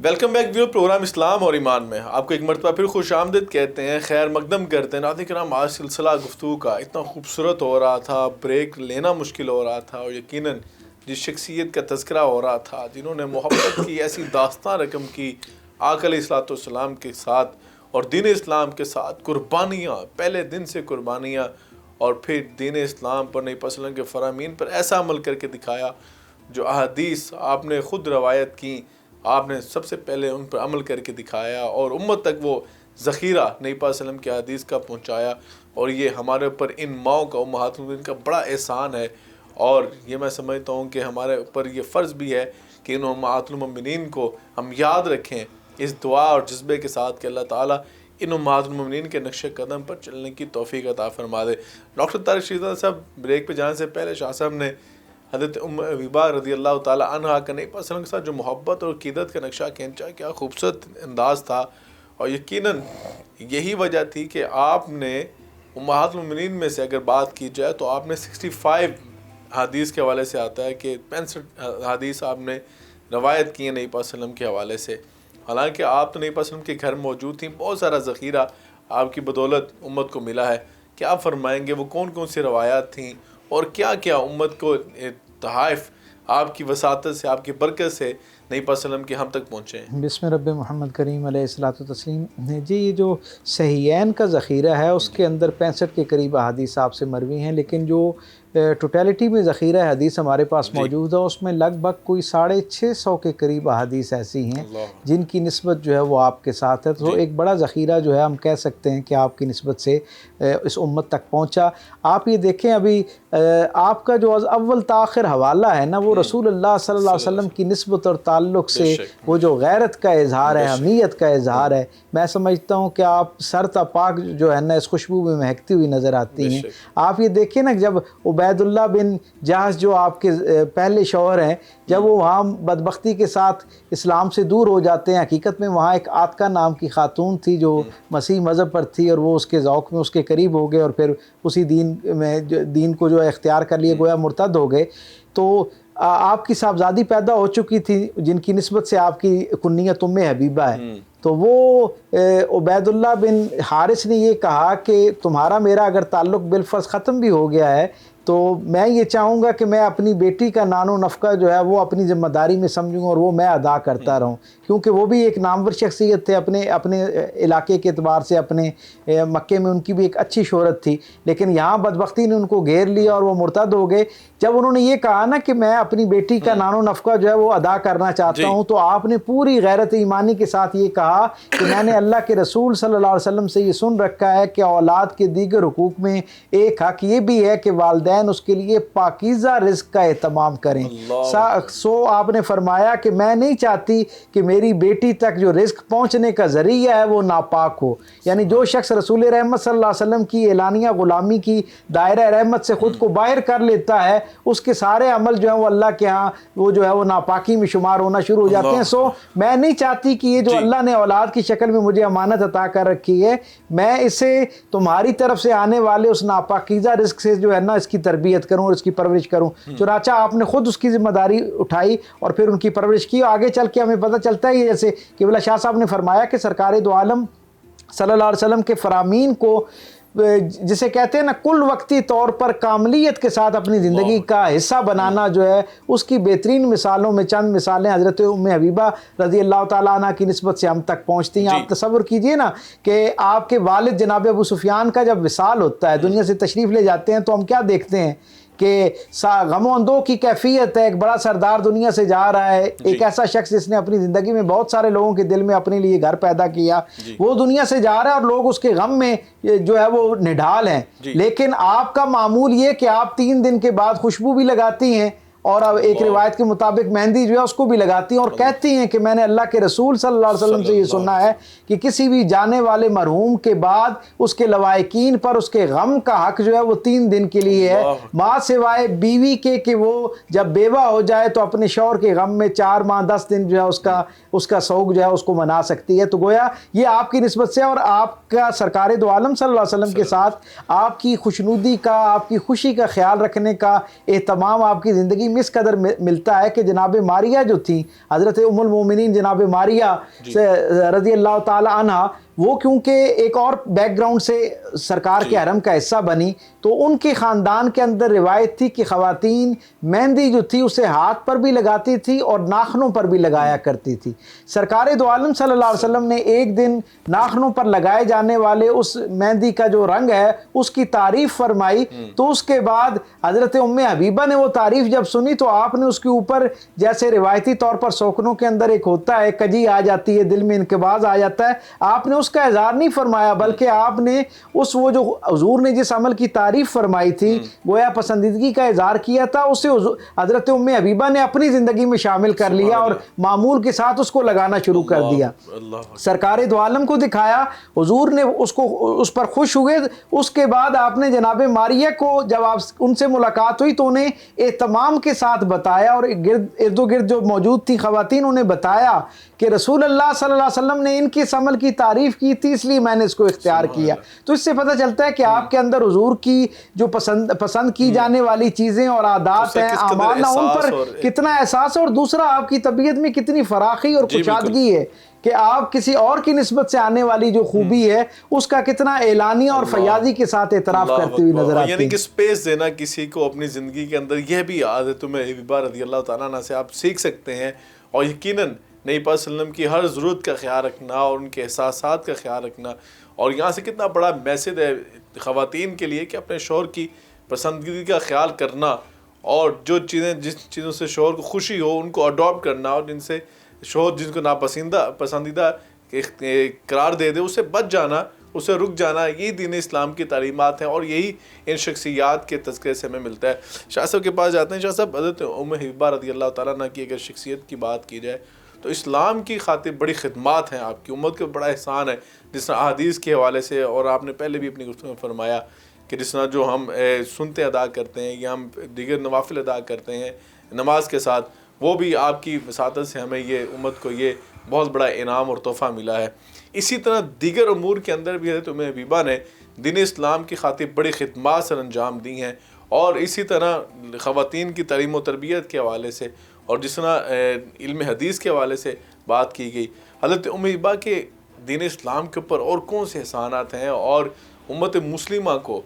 ویلکم بیک ویور, پروگرام اسلام اور ایمان میں آپ کو ایک مرتبہ پھر خوش آمدید کہتے ہیں, خیر مقدم کرتے ہیں. ناظرین کرام, آج سلسلہ گفتگو کا اتنا خوبصورت ہو رہا تھا, بریک لینا مشکل ہو رہا تھا, اور یقیناً جس شخصیت کا تذکرہ ہو رہا تھا, جنہوں نے محبت کی ایسی داستان رقم کی آقا علیہ الصلوۃ والسلام کے ساتھ اور دین اسلام کے ساتھ, قربانیاں, پہلے دن سے قربانیاں, اور پھر دین اسلام پر نبی صلی اللہ علیہ وسلم کے فرامین پر ایسا عمل کر کے دکھایا جو احادیث آپ نے خود روایت کی, آپ نے سب سے پہلے ان پر عمل کر کے دکھایا, اور امت تک وہ ذخیرہ نبی صلی اللہ علیہ وسلم کے حدیث کا پہنچایا. اور یہ ہمارے اوپر ان ماؤں کا, امہات المؤمنین کا بڑا احسان ہے, اور یہ میں سمجھتا ہوں کہ ہمارے اوپر یہ فرض بھی ہے کہ ان امہات المؤمنین کو ہم یاد رکھیں اس دعا اور جذبے کے ساتھ کہ اللہ تعالیٰ ان امہات المؤمنین کے نقش قدم پر چلنے کی توفیق عطا فرما دے. ڈاکٹر طارق شیرازی صاحب, بریک پہ جانے سے پہلے شاہ صاحب نے حضرت حبیبہ رضی اللہ تعالیٰ عنہ کا نبی پاک صلی اللہ علیہ وسلم کے ساتھ جو محبت اور عقیدت کا نقشہ کھینچا، کیا خوبصورت انداز تھا. اور یقیناً یہی وجہ تھی کہ آپ نے امہات المومنین میں سے اگر بات کی جائے تو آپ نے 65 حدیث کے حوالے سے آتا ہے کہ 65 حدیث آپ نے روایت کی ہیں نبی پاک صلی اللہ علیہ وسلم کے حوالے سے. حالانکہ آپ تو نبی پاک صلی اللہ علیہ وسلم کے گھر موجود تھیں، بہت سارا ذخیرہ آپ کی بدولت امت کو ملا ہے. کیا فرمائیں گے وہ کون کون سی روایات تھیں اور کیا کیا امت کو تحائف آپ کی وساطت سے، آپ کی برکت سے نبی پاک صلی اللہ علیہ وسلم کے ہم تک پہنچے ہیں؟ بسم رب محمد کریم علیہ الصلوۃ والتسلیم. جی یہ جو صحیحین کا ذخیرہ ہے اس کے اندر 65 کے قریب احادیث آپ سے مروی ہیں، لیکن جو ٹوٹیلٹی میں ذخیرہ حدیث ہمارے پاس موجود ہے اس میں لگ بھگ کوئی 650 کے قریب احادیث ایسی ہیں جن کی نسبت جو ہے وہ آپ کے ساتھ ہے. تو ایک بڑا ذخیرہ جو ہے ہم کہہ سکتے ہیں کہ آپ کی نسبت سے اس امت تک پہنچا. آپ یہ دیکھیں ابھی آپ کا جو اول تاخر حوالہ ہے نا وہ رسول اللہ صلی اللہ علیہ وسلم کی نسبت اور تعلق سے وہ جو غیرت کا اظہار ہے، حمیت کا اظہار ہے. میں سمجھتا ہوں کہ آپ سر تا پاک جو ہے نا اس خوشبو میں مہکتی ہوئی نظر آتی ہیں. آپ یہ دیکھیں نا جب عبید اللہ بن جہش جو آپ کے پہلے شوہر ہیں، جب وہ وہاں بدبختی کے ساتھ اسلام سے دور ہو جاتے ہیں، حقیقت میں وہاں ایک عاتقہ نام کی خاتون تھی جو مسیح مذہب پر تھی اور وہ اس کے ذوق میں اس کے قریب ہو گئے اور پھر اسی دین کو جو اختیار کر لیے، گویا مرتد ہو گئے. تو آپ کی صاحبزادی پیدا ہو چکی تھی جن کی نسبت سے آپ کی کنیت ام حبیبہ ہے. تو وہ عبید اللہ بن حارث نے یہ کہا کہ تمہارا میرا اگر تعلق بالفرض ختم بھی ہو گیا ہے تو میں یہ چاہوں گا کہ میں اپنی بیٹی کا نان و نفقہ جو ہے وہ اپنی ذمہ داری میں سمجھوں اور وہ میں ادا کرتا رہوں، کیونکہ وہ بھی ایک نامور شخصیت تھے اپنے علاقے کے اعتبار سے. اپنے مکے میں ان کی بھی ایک اچھی شہرت تھی، لیکن یہاں بدبختی نے ان کو گھیر لیا اور وہ مرتد ہو گئے. جب انہوں نے یہ کہا نا کہ میں اپنی بیٹی کا نان و نفقہ جو ہے وہ ادا کرنا چاہتا ہوں، تو آپ نے پوری غیرت ایمانی کے ساتھ یہ کہا کہ میں نے اللہ کے رسول صلی اللہ علیہ وسلم سے یہ سن رکھا ہے کہ اولاد کے دیگر حقوق میں ایک حق یہ بھی ہے کہ والدین اس کے لیے پاکیزہ رزق کا اہتمام کریں. سو آپ نے فرمایا کہ میں نہیں چاہتی کہ میری بیٹی تک جو رزق پہنچنے کا ذریعہ ہے وہ ناپاک ہو. یعنی جو شخص رسول رحمت صلی اللہ علیہ وسلم کی اعلانیہ غلامی کی دائرہ رحمت سے خود کو باہر کر لیتا ہے، اس کے سارے عمل جو ہیں وہ اللہ کے ہاں وہ جو ہے وہ ناپاکی میں شمار ہونا شروع ہو جاتے ہیں. سو میں نہیں چاہتی کہ یہ جو اللہ نے اولاد کی شکل میں مجھے امانت عطا کر رکھی ہے، میں اسے تمہاری طرف سے آنے والے اس ناپاکیزہ رزق سے جو ہے نا اس کی تربیت کروں اور اس کی پرورش کروں. چنانچہ آپ نے خود اس کی ذمہ داری اٹھائی اور پھر ان کی پرورش کی. آگے چل کے ہمیں پتہ چلتا ہے یہ جیسے قبلہ شاہ صاحب نے فرمایا کہ سرکار دو عالم صلی اللہ علیہ وسلم کے فرامین کو جسے کہتے ہیں نا کل وقتی طور پر کاملیت کے ساتھ اپنی زندگی کا حصہ بنانا جو ہے، اس کی بہترین مثالوں میں چند مثالیں حضرت ام حبیبہ رضی اللہ تعالیٰ عنہ کی نسبت سے ہم تک پہنچتی ہیں. آپ تصور کیجئے نا کہ آپ کے والد جناب ابو سفیان کا جب وصال ہوتا ہے، دنیا سے تشریف لے جاتے ہیں، تو ہم کیا دیکھتے ہیں کہ غم و اندوہ کی کیفیت ہے. ایک بڑا سردار دنیا سے جا رہا ہے، ایک ایسا شخص جس نے اپنی زندگی میں بہت سارے لوگوں کے دل میں اپنے لیے گھر پیدا کیا، وہ دنیا سے جا رہا ہے اور لوگ اس کے غم میں جو ہے وہ نڈھال ہیں. لیکن آپ کا معمول یہ کہ آپ 3 دن کے بعد خوشبو بھی لگاتی ہیں اور اب ایک روایت کے مطابق مہندی جو ہے اس کو بھی لگاتی ہیں اور کہتی ہیں کہ میں نے اللہ کے رسول صلی اللہ علیہ وسلم سے یہ سننا ہے کہ کسی بھی جانے والے مرحوم کے بعد اس کے لوائقین پر اس کے غم کا حق جو ہے وہ 3 دن کے لیے ہے، ماں سوائے بیوی کے کہ وہ جب بیوہ ہو جائے تو اپنے شوہر کے غم میں 4 ماہ 10 دن جو ہے اس کا سوگ جو ہے اس کو منا سکتی ہے. تو گویا یہ آپ کی نسبت سے اور آپ کا سرکار دو عالم صلی اللہ علیہ وسلم کے ساتھ آپ کی خوشنودی کا، آپ کی خوشی کا خیال رکھنے کا اہتمام آپ کی زندگی میں اس قدر ملتا ہے کہ جناب ماریہ جو تھی، حضرت ام المومنین جناب ماریہ رضی اللہ تعالی عنہ، وہ کیونکہ ایک اور بیک گراؤنڈ سے سرکار کے حرم کا حصہ بنی، تو ان کے خاندان کے اندر روایت تھی کہ خواتین مہندی جو تھی اسے ہاتھ پر بھی لگاتی تھی اور ناخنوں پر بھی لگایا کرتی تھی. سرکار دو عالم صلی اللہ علیہ وسلم نے ایک دن ناخنوں پر لگائے جانے والے اس مہندی کا جو رنگ ہے اس کی تعریف فرمائی. تو اس کے بعد حضرت ام حبیبہ نے وہ تعریف جب سنی تو آپ نے اس کے اوپر جیسے روایتی طور پر سوکنوں کے اندر ایک ہوتا ہے کجی آ جاتی ہے، دل میں انقباض آ جاتا ہے، آپ نے اس اس کا اظہار نہیں فرمایا، بلکہ آپ نے اس وہ جو حضور نے جس عمل کی تعریف فرمائی تھی، گویا پسندیدگی کا اظہار کیا تھا، اسے حضرت ام حبیبہ نے اپنی زندگی میں شامل کر لیا اور معمول کے ساتھ اس کو لگانا شروع کر دیا، سرکار دو عالم کو دکھایا، حضور نے اس پر خوش ہوئے۔ اس کے بعد آپ نے جناب ماریہ کو جب آپ ان سے ملاقات ہوئی تو انہیں اہتمام کے ساتھ بتایا، اور ارد و گرد جو موجود تھی خواتین انہیں بتایا کہ رسول اللہ صلی اللہ علیہ وسلم نے ان کے اس عمل کی تعریف کی تھی، اس لیے میں نے اس کو اختیار کیا۔ تو اس سے پتہ چلتا ہے کہ آپ کے اندر حضور کی جو پسند کی جانے والی چیزیں اور عادات ہیں، اعمال، ان پر کتنا احساس ہے، اور دوسرا آپ کی طبیعت میں کتنی فراخی اور کشادگی ہے کہ آپ کسی اور کی نسبت سے آنے والی جو خوبی ہے اس کا کتنا اعلانیہ اور فیاضی کے ساتھ اعتراف کرتے ہوئے نظر آتی ہے۔ یعنی کہ سپیس دینا کسی کو اپنی زندگی کے اندر، یہ بھی حضرت ام حبیبہ رضی اللہ تعالیٰ عنہ سے آپ سیکھ سکتے ہیں، اور یقیناً نبی پاک صلی اللہ علیہ وسلم کی ہر ضرورت کا خیال رکھنا اور ان کے احساسات کا خیال رکھنا، اور یہاں سے کتنا بڑا میسج ہے خواتین کے لیے کہ اپنے شوہر کی پسندیدگی کا خیال کرنا، اور جو چیزیں جس چیزوں سے شوہر کو خوشی ہو ان کو اڈاپٹ کرنا، اور جن سے شوہر جن کو پسندیدہ قرار دے دے اسے بچ جانا، اسے رک جانا، یہی دین اسلام کی تعلیمات ہیں، اور یہی ان شخصیات کے تذکرے سے ہمیں ملتا ہے۔ شاہ صاحب کے پاس جاتے ہیں۔ شاہ صاحب، حضرت ام حبیبہ رضی اللہ تعالیٰ عنہ کی اگر شخصیت کی بات کی جائے تو اسلام کی خاطر بڑی خدمات ہیں، آپ کی امت کا بڑا احسان ہے، جس طرح احادیث کے حوالے سے، اور آپ نے پہلے بھی اپنی گفتگو میں فرمایا کہ جس طرح جو ہم سنتے ادا کرتے ہیں یا ہم دیگر نوافل ادا کرتے ہیں نماز کے ساتھ، وہ بھی آپ کی وساطت سے ہمیں یہ امت کو یہ بہت بڑا انعام اور تحفہ ملا ہے۔ اسی طرح دیگر امور کے اندر بھی حضرت ام حبیبہ نے دین اسلام کی خاطر بڑی خدمات سر انجام دی ہیں، اور اسی طرح خواتین کی تعلیم و تربیت کے حوالے سے، اور جس طرح علم حدیث کے حوالے سے بات کی گئی، حضرت ام حبیبہ کے دین اسلام کے اوپر اور کون سے احسانات ہیں، اور امت مسلمہ کو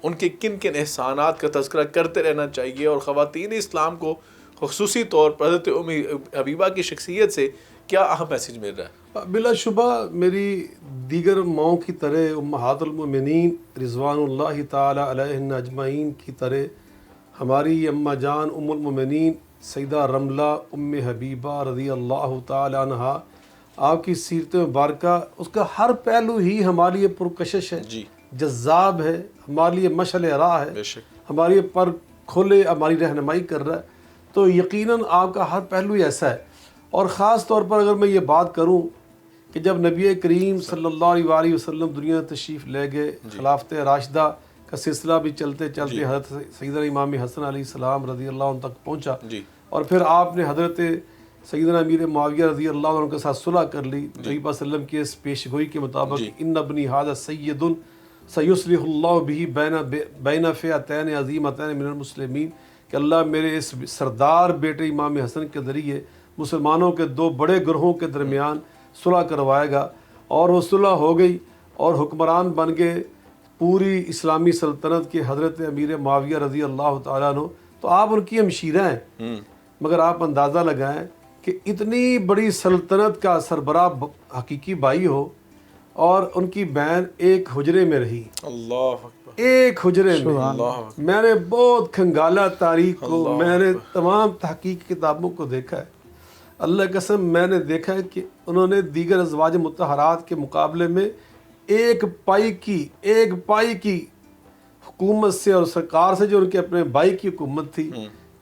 ان کے کن کن احسانات کا تذکرہ کرتے رہنا چاہیے، اور خواتین اسلام کو خصوصی طور پر حضرت ام حبیبہ کی شخصیت سے کیا اہم میسج مل رہا ہے؟ بلا شبہ میری دیگر ماؤں کی طرح، امہات المؤمنین رضوان اللہ تعالی علیہن اجمعین کی طرح، ہماری اماں جان ام المؤمنین سیدہ رملہ ام حبیبہ رضی اللہ تعالی عنہا، آپ کی سیرت مبارکہ، اس کا ہر پہلو ہی ہمارے لیے پرکشش ہے، جذاب ہے، ہمارے لیے مشعل راہ ہے، ہمارے لیے پر کھولے ہماری رہنمائی کر رہا ہے۔ تو یقیناً آپ کا ہر پہلو ہی ایسا ہے، اور خاص طور پر اگر میں یہ بات کروں کہ جب نبی کریم صلی اللہ علیہ وسلم دنیا تشریف لے گئے، خلافت راشدہ کا سلسلہ بھی چلتے چلتے حضرت سیدنا امام حسن علیہ السلام رضی اللہ عنہ تک پہنچا، اور پھر آپ نے حضرت سیدنا امیر معاویہ رضی اللہ عنہ کے ساتھ صلح کر لی، نبی صلی اللہ علیہ وسلم کی اس پیشگوئی کے مطابق، ان ابنی ھذا سید سیصلح اللہ بہ بین فئتین عظیمتین من المسلمین، کہ اللہ میرے اس سردار بیٹے امام حسن کے ذریعے مسلمانوں کے دو بڑے گروہوں کے درمیان صلح کروائے گا، اور وہ صلح ہو گئی، اور حکمران بن گئے پوری اسلامی سلطنت کے حضرت امیر معاویہ رضی اللہ تعالیٰ عنہ۔ تو آپ ان کی ہمشیرہ ہیں، مگر آپ اندازہ لگائیں کہ اتنی بڑی سلطنت کا سربراہ حقیقی بھائی ہو، اور ان کی بہن ایک حجرے میں رہی، اللہ اکبر، ایک حجرے میں۔ میں نے بہت کھنگالا تاریخ کو، میں نے تمام تحقیق کتابوں کو دیکھا ہے، اللہ قسم میں نے دیکھا ہے کہ انہوں نے دیگر ازواج مطہرات کے مقابلے میں ایک پائی کی حکومت سے اور سرکار سے، جو ان کے اپنے بھائی کی حکومت تھی،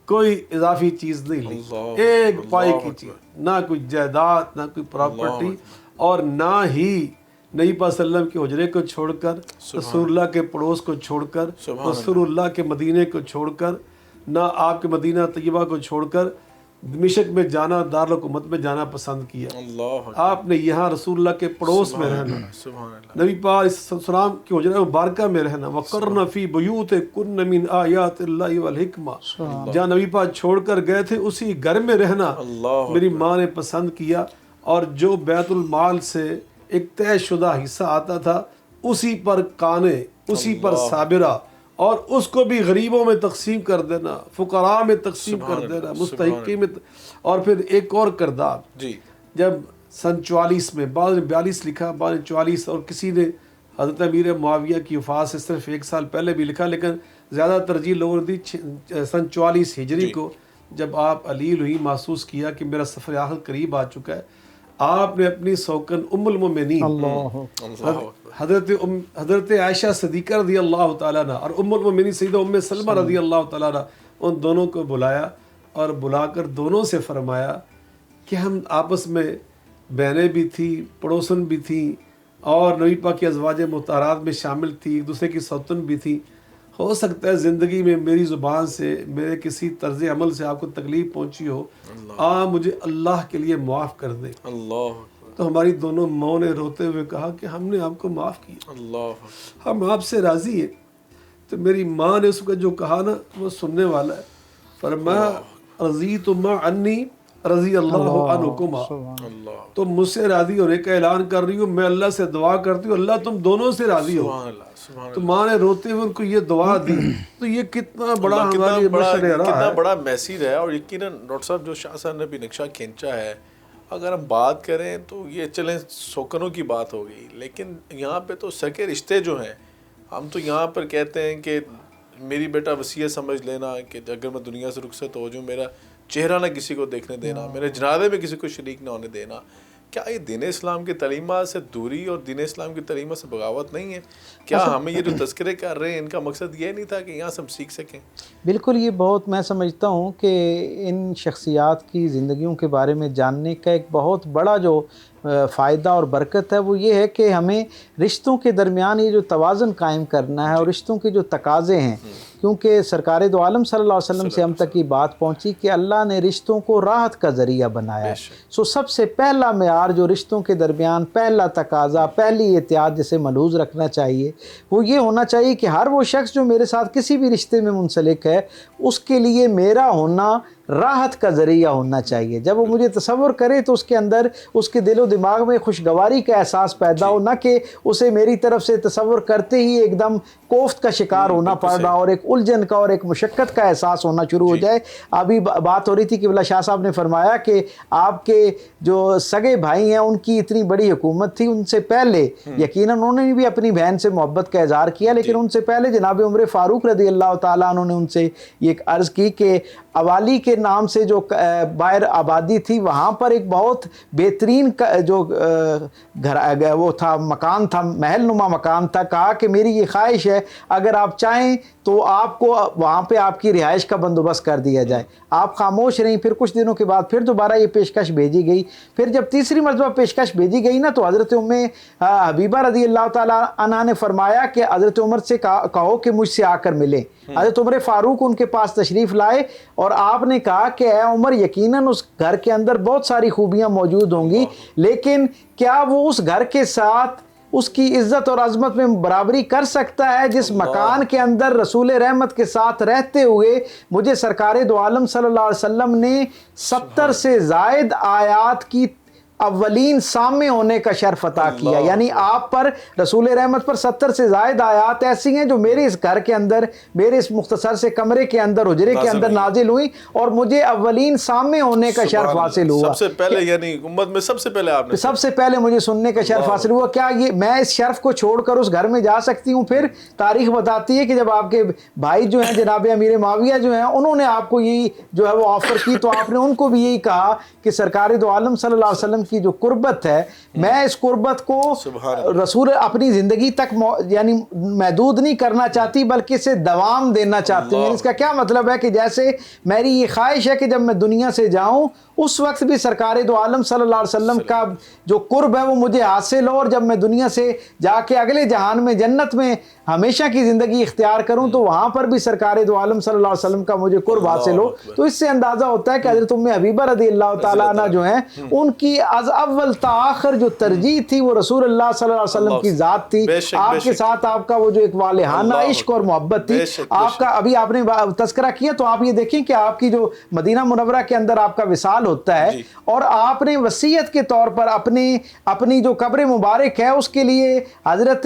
کوئی اضافی چیز نہیں لی، ایک پائی کی چیز، نہ کوئی جائیداد، نہ کوئی پراپرٹی، اور نہ ہی نبی پاک صلی اللہ علیہ وسلم کے حجرے کو چھوڑ کر، رسول اللہ کے پڑوس کو چھوڑ کر، رسول اللہ کے مدینے کو چھوڑ کر، نہ آپ کے مدینہ طیبہ کو چھوڑ کر دمشق میں جانا، دارالحکومت میں جانا پسند کیا۔ آپ نے یہاں رسول اللہ کے پڑوس میں رہنا، نبی پاک علیہ السلام کی حجرہ مبارکہ میں رہنا، وَقَرْنَ فِي بُيُوتِكُنَّ مِنْ آيَاتِ اللَّهِ وَالْحِكْمَةِ، جہاں نبی پاک چھوڑ کر گئے تھے اسی گھر میں رہنا میری ماں نے پسند کیا، اور جو بیت المال سے ایک طے شدہ حصہ آتا تھا اسی پر قانے، اسی پر صابرہ، اور اس کو بھی غریبوں میں تقسیم کر دینا، فقراء میں تقسیم کر دینا، مستحقی میں۔ اور پھر ایک اور کردار، جب سن 44 میں، بعض نے 42 لکھا، بعض نے 44، اور کسی نے حضرت امیر معاویہ کی وفات سے صرف 1 سال پہلے بھی لکھا، لیکن زیادہ ترجیح لوگوں نے دی سن 44 ہجری کو، جب آپ علیل ہوئی، محسوس کیا کہ میرا سفر آخر قریب آ چکا ہے۔ آپ نے اپنی سوکن ام المومنین حضرت عائشہ صدیقہ رضی اللہ تعالیٰ عنہ اور ام المومنین سیدہ ام سلمہ رضی اللہ تعالیٰ عنہ ان دونوں کو بلایا اور بلا کر دونوں سے فرمایا کہ ہم آپس میں بہنیں بھی تھیں، پڑوسن بھی تھیں، اور نبی پاک کی ازواج مطہرات میں شامل تھی، ایک دوسرے کی سوتن بھی تھی. ہو سکتا ہے زندگی میں میری زبان سے، میرے کسی طرز عمل سے آپ کو تکلیف پہنچی ہو، مجھے اللہ کے لیے معاف کر دیں. تو ہماری دونوں ماں نے روتے ہوئے کہا کہ ہم نے آپ کو معاف کیا، ہم آپ سے راضی ہیں. تو میری ماں نے اس کو جو کہا نا وہ سننے والا ہے. فرمایا رضیت ما عنی رضی اللہ عنکما، تم مجھ سے راضی ہونے کا اعلان کر رہی ہو، میں اللہ سے دعا کرتی ہوں اللہ تم دونوں سے راضی ہو. تو ماں نے روتے ہوئے ان کو یہ دعا دی. تو یہ کتنا بڑا ہماری کتنا بڑا میسیج ہے. اور یقیناً ڈاکٹر صاحب جو شاہ صاحب نے بھی نقشہ کھینچا ہے، اگر ہم بات کریں تو یہ چلیں سوکنوں کی بات ہو گئی، لیکن یہاں پہ تو سگے رشتے جو ہیں، ہم تو یہاں پر کہتے ہیں کہ میری بیٹا وصیت سمجھ لینا کہ اگر میں دنیا سے رخصت ہو جاؤں، میرا چہرہ نہ کسی کو دیکھنے دینا، میرے جنازے میں کسی کو شریک نہ ہونے دینا. کیا یہ دین اسلام کی تعلیمات سے دوری اور دین اسلام کی تعلیمات سے بغاوت نہیں ہے؟ کیا ہمیں یہ جو تذکرے کر رہے ہیں ان کا مقصد یہ نہیں تھا کہ یہاں سے ہم سیکھ سکیں؟ بالکل، یہ بہت میں سمجھتا ہوں کہ ان شخصیات کی زندگیوں کے بارے میں جاننے کا ایک بہت بڑا جو فائدہ اور برکت ہے وہ یہ ہے کہ ہمیں رشتوں کے درمیان یہ جو توازن قائم کرنا ہے اور رشتوں کے جو تقاضے ہیں، کیونکہ سرکار دو عالم صلی اللہ علیہ وسلم سے ہم تک یہ بات پہنچی کہ اللہ نے رشتوں کو راحت کا ذریعہ بنایا ہے. سب سے پہلا معیار جو رشتوں کے درمیان پہلا تقاضا، پہلی احتیاط جسے ملحوظ رکھنا چاہیے وہ یہ ہونا چاہیے کہ ہر وہ شخص جو میرے ساتھ کسی بھی رشتے میں منسلک ہے اس کے لیے میرا ہونا راحت کا ذریعہ ہونا چاہیے. جب وہ مجھے تصور کرے تو اس کے اندر اس کے دل و دماغ میں خوشگواری کا احساس پیدا ہو، نہ کہ اسے میری طرف سے تصور کرتے ہی ایک دم کوفت کا شکار ہونا پڑ رہا اور ایک الجھن کا اور ایک مشقت کا احساس ہونا شروع ہو جائے. ابھی بات ہو رہی تھی کہ بلا شاہ صاحب نے فرمایا کہ آپ کے جو سگے بھائی ہیں ان کی اتنی بڑی حکومت تھی، ان سے پہلے یقیناً انہوں نے بھی اپنی بہن سے محبت کا اظہار کیا، لیکن ان سے پہلے جناب عمر فاروق رضی اللہ تعالیٰ عنہ نے ان سے یہ عرض کی کہ اوالی کے نام سے جو باہر آبادی تھی وہاں پر ایک بہت بہترین جو گھر وہ تھا، مکان تھا، محل نما مکان تھا. کہا کہ میری یہ خواہش ہے اگر آپ چاہیں تو آپ کو وہاں پہ آپ کی رہائش کا بندوبست کر دیا جائے. آپ خاموش رہیں. پھر کچھ دنوں کے بعد پھر دوبارہ یہ پیشکش بھیجی گئی. پھر جب تیسری مرتبہ پیشکش بھیجی گئی نا تو حضرت ام حبیبہ رضی اللہ تعالیٰ عنہ نے فرمایا کہ حضرت عمر سے کہو کہ مجھ سے آ کر ملیں. حضرت عمر فاروق ان کے پاس تشریف لائے اور آپ نے کہا کہ اے عمر یقیناً اس گھر کے اندر بہت ساری خوبیاں موجود ہوں گی، لیکن کیا وہ اس گھر کے ساتھ اس کی عزت اور عظمت میں برابری کر سکتا ہے جس مکان کے اندر رسول رحمت کے ساتھ رہتے ہوئے مجھے سرکار دو عالم صلی اللہ علیہ وسلم نے 70 سے زائد آیات کی اولین سامع ہونے کا شرف عطا کیا. یعنی آپ پر رسول رحمت پر 70 سے زائد آیات ایسی ہیں جو میرے اس گھر کے اندر، میرے اس مختصر سے کمرے کے اندر، حجرے کے اندر نازل ہوئی اور مجھے اولین سامع ہونے کا شرف حاصل ہوا. سب سے پہلے یعنی امت میں سب سے پہلے آپ نے سب سے پہلے مجھے سننے کا شرف حاصل ہوا. کیا یہ میں اس شرف کو چھوڑ کر اس گھر میں جا سکتی ہوں؟ پھر تاریخ بتاتی ہے کہ جب آپ کے بھائی جو ہیں جناب امیر معاویہ جو ہیں انہوں نے آپ کو یہی جو ہے وہ آفر کی تو آپ نے ان کو بھی یہی کہا کہ سرکار دو عالم صلی اللہ علیہ وسلم کی جو قربت ہے میں اس قربت کو رسول اپنی زندگی تک یعنی محدود نہیں کرنا چاہتی بلکہ اسے دوام دینا چاہتی ہوں. اس کا کیا مطلب ہے کہ جیسے میری یہ خواہش ہے کہ جب میں دنیا سے جاؤں اس وقت بھی سرکار دو عالم صلی اللہ علیہ وسلم کا جو قرب ہے وہ مجھے حاصل ہو، اور جب میں دنیا سے جا کے اگلے جہان میں جنت میں ہمیشہ کی زندگی اختیار کروں تو وہاں پر بھی سرکار دو عالم صلی اللہ علیہ وسلم کا مجھے قرب حاصل ہو. تو اس سے اندازہ ہوتا ہے کہ حضرت ام حبیبہ رضی اللہ تعالیٰ عنہ جو ہیں ان کی از اول تا آخر جو ترجیح تھی وہ رسول اللہ صلی اللہ علیہ وسلم کی ذات تھی. آپ کے ساتھ آپ کا وہ جو ایک والہانہ عشق اور محبت تھی. آپ کا ابھی آپ نے تذکرہ کیا تو آپ یہ دیکھیں کہ آپ کی جو مدینہ منورہ کے اندر آپ کا وصال ہوتا ہے اور آپ نے وصیت کے طور پر اپنی جو قبر مبارک ہے اس کے لیے حضرت